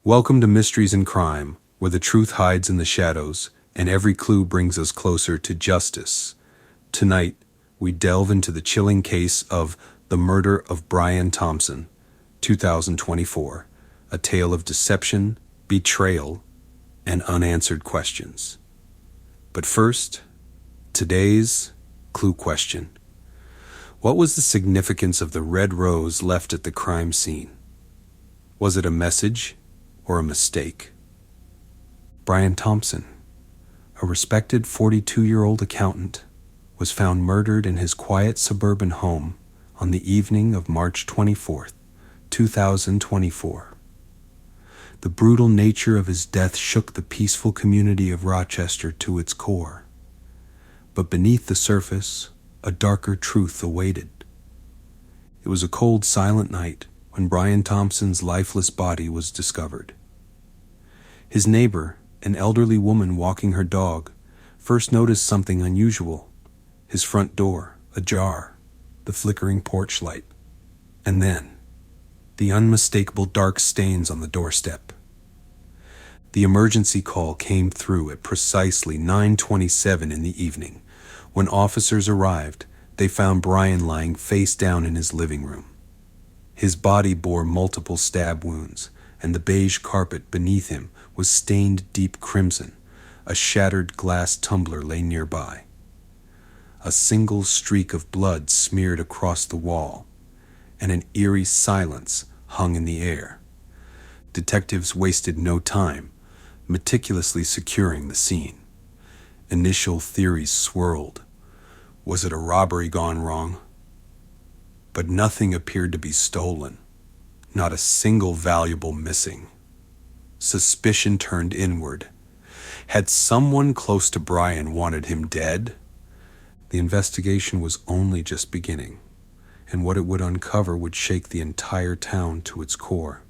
Welcome to Mysteries and Crime, where the truth hides in the shadows and every clue brings us closer to justice. Tonight, we delve into the chilling case of the murder of Brian Thompson, 2024, a tale of deception, betrayal, and unanswered questions. But first, today's clue question. What was the significance of the red rose left at the crime scene? Was it a message or a mistake? Brian Thompson, a respected 42-year-old accountant, was found murdered in his quiet suburban home on the evening of March 24th, 2024. The brutal nature of his death shook the peaceful community of Rochester to its core. But beneath the surface, a darker truth awaited. It was a cold, silent night when Brian Thompson's lifeless body was discovered. His neighbor, an elderly woman walking her dog, first noticed something unusual: his front door ajar, the flickering porch light, and then the unmistakable dark stains on the doorstep. The emergency call came through at precisely 9:27 in the evening. When officers arrived, they found Brian lying face down in his living room. His body bore multiple stab wounds, and the beige carpet beneath him was stained deep crimson. A shattered glass tumbler lay nearby. A single streak of blood smeared across the wall, and an eerie silence hung in the air. Detectives wasted no time, meticulously securing the scene. Initial theories swirled. Was it a robbery gone wrong? But nothing appeared to be stolen. Not a single valuable missing. Suspicion turned inward. Had someone close to Brian wanted him dead? The investigation was only just beginning, and what it would uncover would shake the entire town to its core.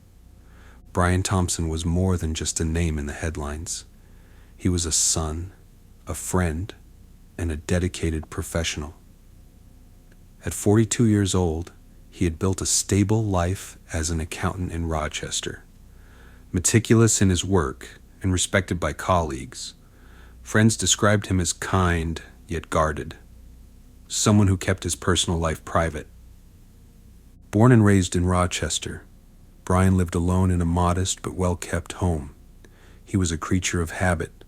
Brian Thompson was more than just a name in the headlines. He was a son, a friend, and a dedicated professional. At 42 years old, he had built a stable life as an accountant in Rochester. Meticulous in his work and respected by colleagues, friends described him as kind yet guarded, someone who kept his personal life private. Born and raised in Rochester, Brian lived alone in a modest but well-kept home. He was a creature of habit,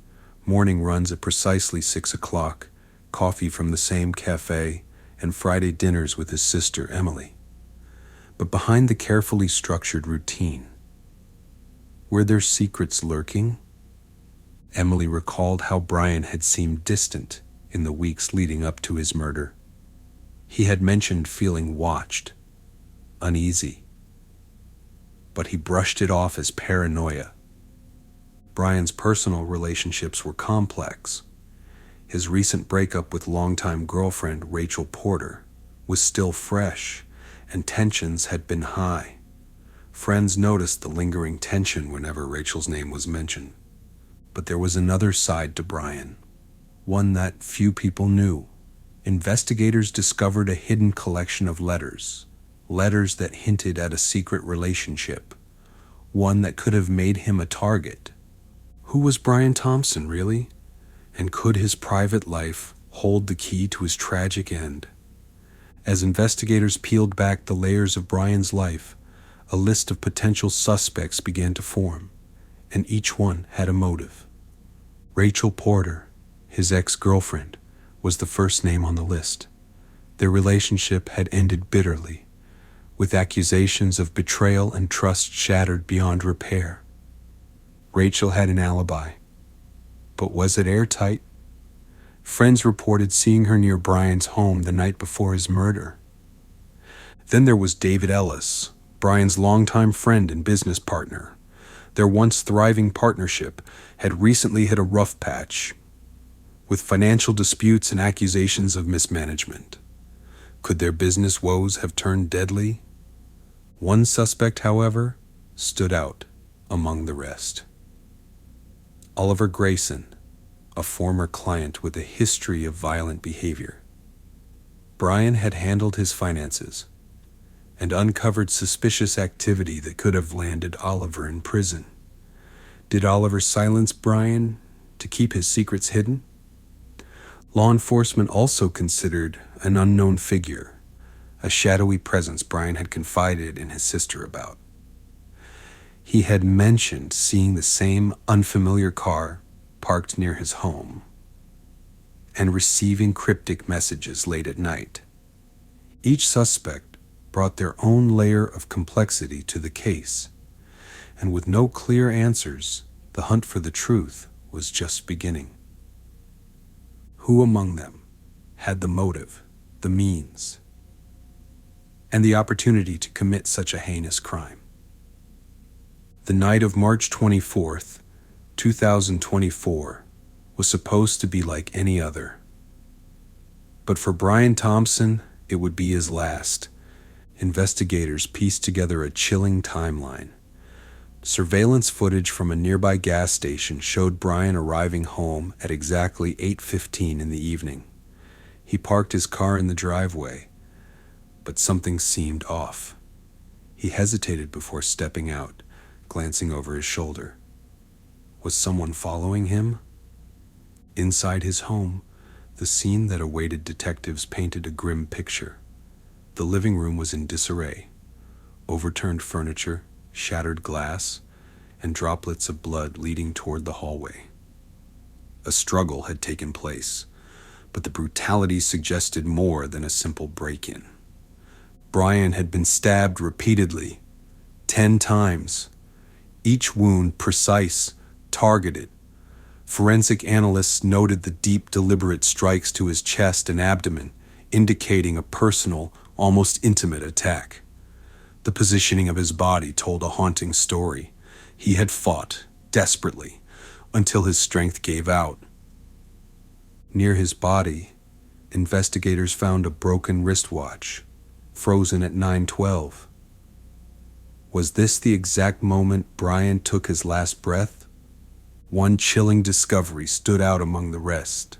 morning runs at precisely 6 o'clock, coffee from the same cafe, and Friday dinners with his sister, Emily. But behind the carefully structured routine, were there secrets lurking? Emily recalled how Brian had seemed distant in the weeks leading up to his murder. He had mentioned feeling watched, uneasy, but he brushed it off as paranoia. Brian's personal relationships were complex. His recent breakup with longtime girlfriend Rachel Porter was still fresh, and tensions had been high. Friends noticed the lingering tension whenever Rachel's name was mentioned. But there was another side to Brian, one that few people knew. Investigators discovered a hidden collection of letters that hinted at a secret relationship, one that could have made him a target. Who was Brian Thompson, really? And could his private life hold the key to his tragic end? As investigators peeled back the layers of Brian's life, a list of potential suspects began to form, and each one had a motive. Rachel Porter, his ex-girlfriend, was the first name on the list. Their relationship had ended bitterly, with accusations of betrayal and trust shattered beyond repair. Rachel had an alibi, but was it airtight? Friends reported seeing her near Brian's home the night before his murder. Then there was David Ellis, Brian's longtime friend and business partner. Their once thriving partnership had recently hit a rough patch, with financial disputes and accusations of mismanagement. Could their business woes have turned deadly? One suspect, however, stood out among the rest. Oliver Grayson, a former client with a history of violent behavior. Brian had handled his finances and uncovered suspicious activity that could have landed Oliver in prison. Did Oliver silence Brian to keep his secrets hidden? Law enforcement also considered an unknown figure, a shadowy presence Brian had confided in his sister about. He had mentioned seeing the same unfamiliar car parked near his home and receiving cryptic messages late at night. Each suspect brought their own layer of complexity to the case, and with no clear answers, the hunt for the truth was just beginning. Who among them had the motive, the means, and the opportunity to commit such a heinous crime? The night of March 24th, 2024, was supposed to be like any other. But for Brian Thompson, it would be his last. Investigators pieced together a chilling timeline. Surveillance footage from a nearby gas station showed Brian arriving home at exactly 8:15 in the evening. He parked his car in the driveway, but something seemed off. He hesitated before stepping out, glancing over his shoulder. Was someone following him? Inside his home, the scene that awaited detectives painted a grim picture. The living room was in disarray. Overturned furniture, shattered glass, and droplets of blood leading toward the hallway. A struggle had taken place, but the brutality suggested more than a simple break-in. Brian had been stabbed repeatedly, 10 times, each wound precise, targeted. Forensic analysts noted the deep, deliberate strikes to his chest and abdomen, indicating a personal, almost intimate attack. The positioning of his body told a haunting story. He had fought, desperately, until his strength gave out. Near his body, investigators found a broken wristwatch, frozen at 9:12. Was this the exact moment Brian took his last breath? One chilling discovery stood out among the rest.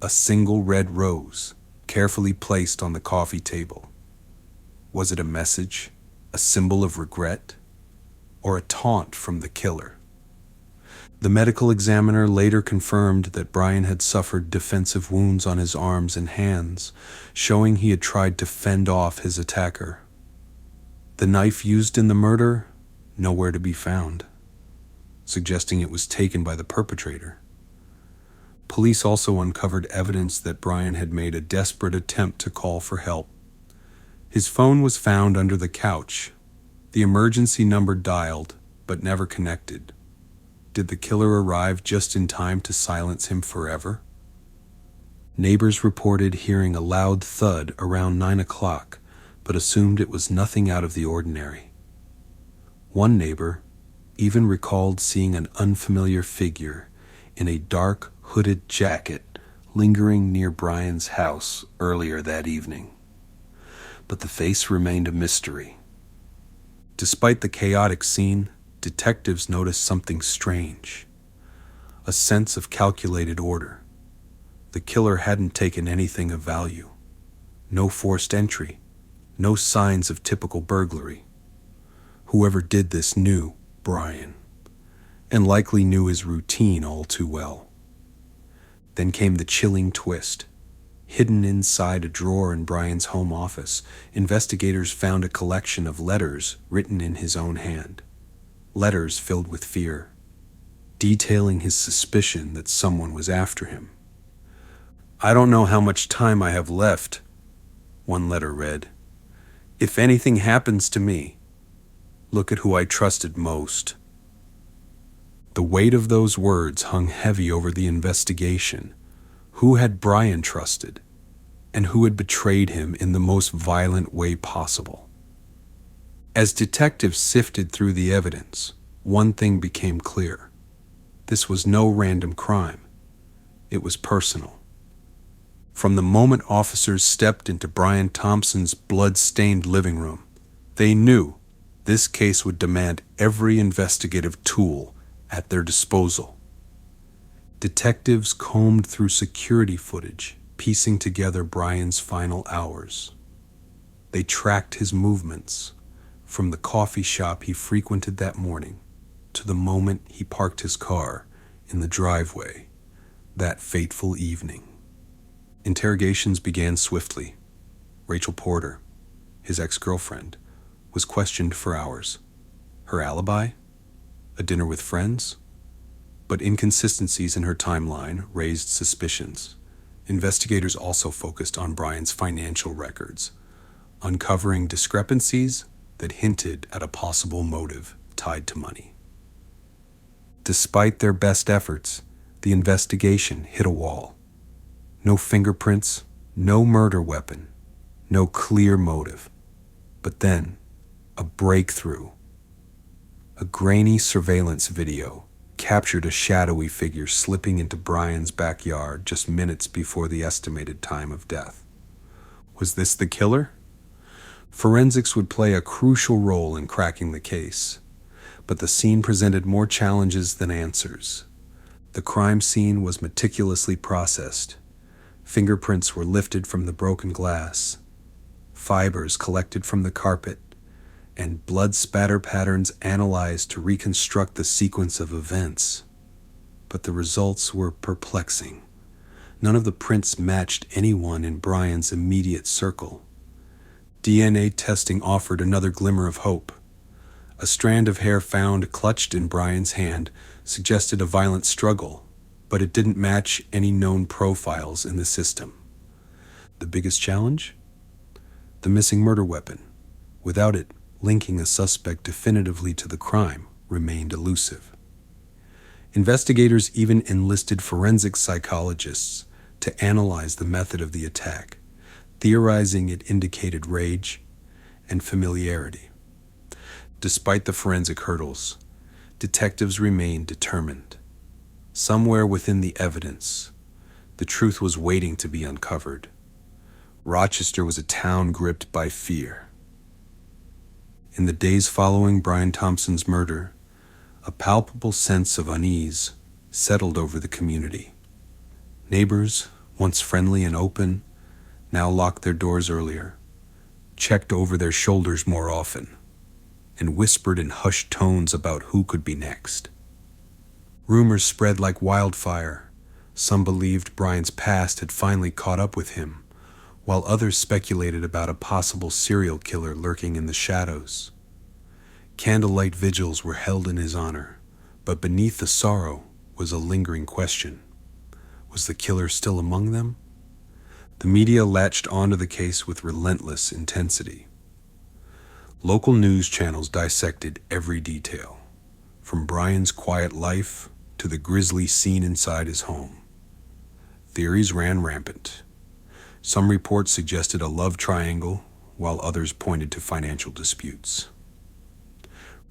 A single red rose, carefully placed on the coffee table. Was it a message, a symbol of regret, or a taunt from the killer? The medical examiner later confirmed that Brian had suffered defensive wounds on his arms and hands, showing he had tried to fend off his attacker. The knife used in the murder, nowhere to be found, suggesting it was taken by the perpetrator. Police also uncovered evidence that Brian had made a desperate attempt to call for help. His phone was found under the couch, the emergency number dialed, but never connected. Did the killer arrive just in time to silence him forever? Neighbors reported hearing a loud thud around 9 o'clock, but assumed it was nothing out of the ordinary. One neighbor even recalled seeing an unfamiliar figure in a dark, hooded jacket lingering near Brian's house earlier that evening. But the face remained a mystery. Despite the chaotic scene, detectives noticed something strange. A sense of calculated order. The killer hadn't taken anything of value. No forced entry. No signs of typical burglary. Whoever did this knew Brian, and likely knew his routine all too well. Then came the chilling twist. Hidden inside a drawer in Brian's home office, investigators found a collection of letters written in his own hand. Letters filled with fear, detailing his suspicion that someone was after him. "I don't know how much time I have left," one letter read. "If anything happens to me, look at who I trusted most." The weight of those words hung heavy over the investigation. Who had Brian trusted, and who had betrayed him in the most violent way possible? As detectives sifted through the evidence, one thing became clear. This was no random crime. It was personal. From the moment officers stepped into Brian Thompson's blood-stained living room, they knew this case would demand every investigative tool at their disposal. Detectives combed through security footage, piecing together Brian's final hours. They tracked his movements from the coffee shop he frequented that morning to the moment he parked his car in the driveway that fateful evening. Interrogations began swiftly. Rachel Porter, his ex-girlfriend, was questioned for hours. Her alibi? A dinner with friends? But inconsistencies in her timeline raised suspicions. Investigators also focused on Brian's financial records, uncovering discrepancies that hinted at a possible motive tied to money. Despite their best efforts, the investigation hit a wall. No fingerprints, no murder weapon, no clear motive. But then, a breakthrough. A grainy surveillance video captured a shadowy figure slipping into Brian's backyard just minutes before the estimated time of death. Was this the killer? Forensics would play a crucial role in cracking the case, but the scene presented more challenges than answers. The crime scene was meticulously processed. Fingerprints were lifted from the broken glass, fibers collected from the carpet, and blood spatter patterns analyzed to reconstruct the sequence of events. But the results were perplexing. None of the prints matched anyone in Brian's immediate circle. DNA testing offered another glimmer of hope. A strand of hair found clutched in Brian's hand suggested a violent struggle, but it didn't match any known profiles in the system. The biggest challenge? The missing murder weapon. Without it, linking a suspect definitively to the crime remained elusive. Investigators even enlisted forensic psychologists to analyze the method of the attack, theorizing it indicated rage and familiarity. Despite the forensic hurdles, detectives remained determined. Somewhere within the evidence, the truth was waiting to be uncovered. Rochester was a town gripped by fear. In the days following Brian Thompson's murder, a palpable sense of unease settled over the community. Neighbors, once friendly and open, now locked their doors earlier, checked over their shoulders more often, and whispered in hushed tones about who could be next. Rumors spread like wildfire. Some believed Brian's past had finally caught up with him, while others speculated about a possible serial killer lurking in the shadows. Candlelight vigils were held in his honor, but beneath the sorrow was a lingering question. Was the killer still among them? The media latched onto the case with relentless intensity. Local news channels dissected every detail, from Brian's quiet life to the grisly scene inside his home. Theories ran rampant. Some reports suggested a love triangle, while others pointed to financial disputes.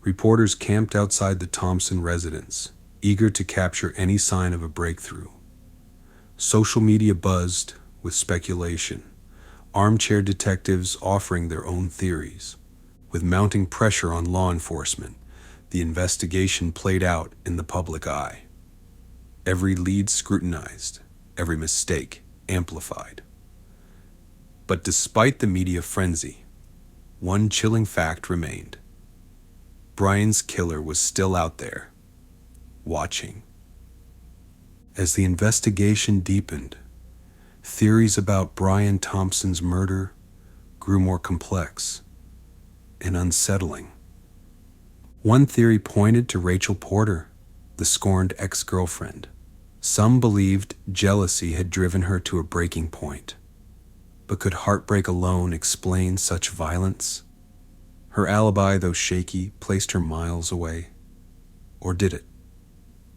Reporters camped outside the Thompson residence, eager to capture any sign of a breakthrough. Social media buzzed with speculation, armchair detectives offering their own theories. With mounting pressure on law enforcement, the investigation played out in the public eye. Every lead scrutinized, every mistake amplified. But despite the media frenzy, one chilling fact remained. Brian's killer was still out there, watching. As the investigation deepened, theories about Brian Thompson's murder grew more complex and unsettling. One theory pointed to Rachel Porter, the scorned ex-girlfriend. Some believed jealousy had driven her to a breaking point. But could heartbreak alone explain such violence? Her alibi, though shaky, placed her miles away. Or did it?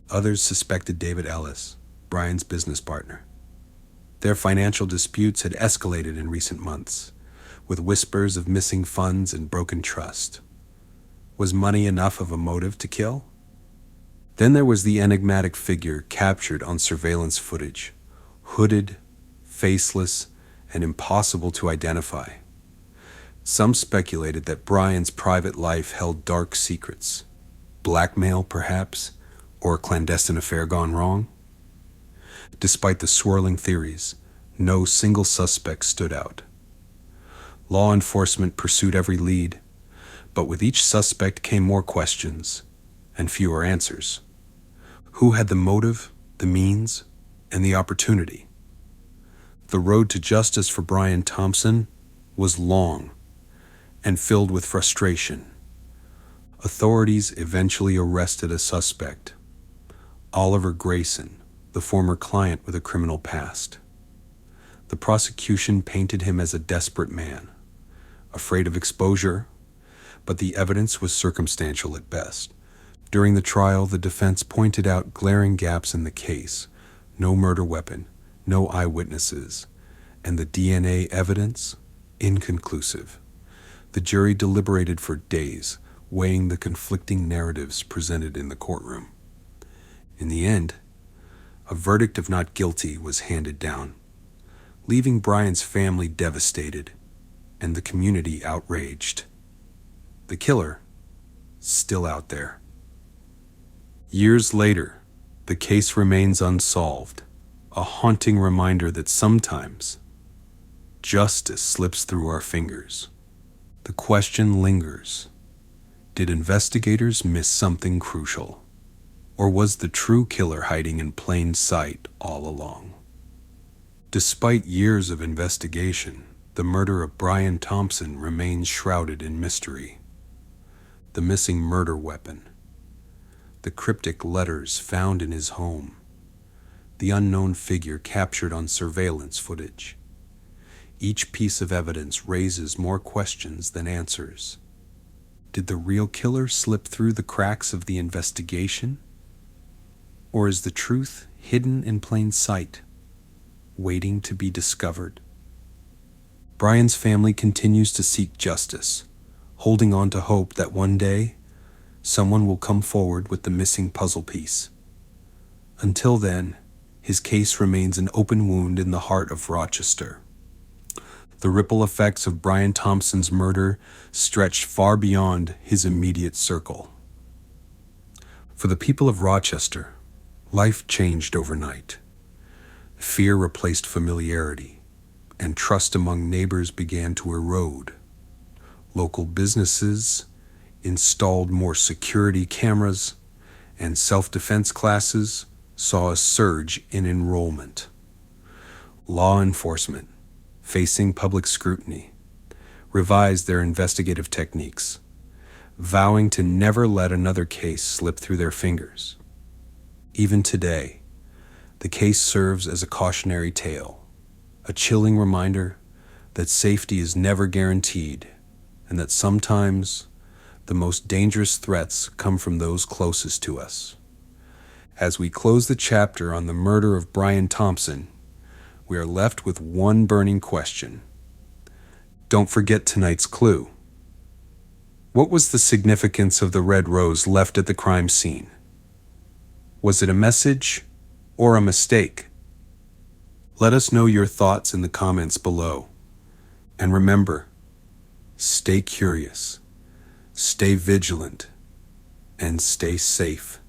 Others suspected David Ellis, Brian's business partner. Their financial disputes had escalated in recent months, with whispers of missing funds and broken trust. Was money enough of a motive to kill? Then there was the enigmatic figure captured on surveillance footage, hooded, faceless, and impossible to identify. Some speculated that Brian's private life held dark secrets, blackmail perhaps, or a clandestine affair gone wrong. Despite the swirling theories, no single suspect stood out. Law enforcement pursued every lead, but with each suspect came more questions, and fewer answers. Who had the motive, the means, and the opportunity? The road to justice for Brian Thompson was long and filled with frustration. Authorities eventually arrested a suspect, Oliver Grayson, the former client with a criminal past. The prosecution painted him as a desperate man, afraid of exposure, but the evidence was circumstantial at best. During the trial, the defense pointed out glaring gaps in the case: no murder weapon, no eyewitnesses, and the DNA evidence inconclusive. The jury deliberated for days, weighing the conflicting narratives presented in the courtroom. In the end, a verdict of not guilty was handed down, leaving Brian's family devastated and the community outraged. The killer, still out there. Years later, the case remains unsolved, a haunting reminder that sometimes justice slips through our fingers. The question lingers: did investigators miss something crucial? Or was the true killer hiding in plain sight all along? Despite years of investigation, the murder of Brian Thompson remains shrouded in mystery. The missing murder weapon, the cryptic letters found in his home, the unknown figure captured on surveillance footage. Each piece of evidence raises more questions than answers. Did the real killer slip through the cracks of the investigation? Or is the truth hidden in plain sight, waiting to be discovered? Brian's family continues to seek justice, holding on to hope that one day someone will come forward with the missing puzzle piece. Until then, his case remains an open wound in the heart of Rochester. The ripple effects of Brian Thompson's murder stretched far beyond his immediate circle. For the people of Rochester, life changed overnight. Fear replaced familiarity, and trust among neighbors began to erode. Local businesses installed more security cameras, and self-defense classes saw a surge in enrollment. Law enforcement, facing public scrutiny, revised their investigative techniques, vowing to never let another case slip through their fingers. Even today, the case serves as a cautionary tale, a chilling reminder that safety is never guaranteed, and that sometimes the most dangerous threats come from those closest to us. As we close the chapter on the murder of Brian Thompson, we are left with one burning question. Don't forget tonight's clue. What was the significance of the red rose left at the crime scene? Was it a message or a mistake? Let us know your thoughts in the comments below. And remember, stay curious, stay vigilant, and stay safe.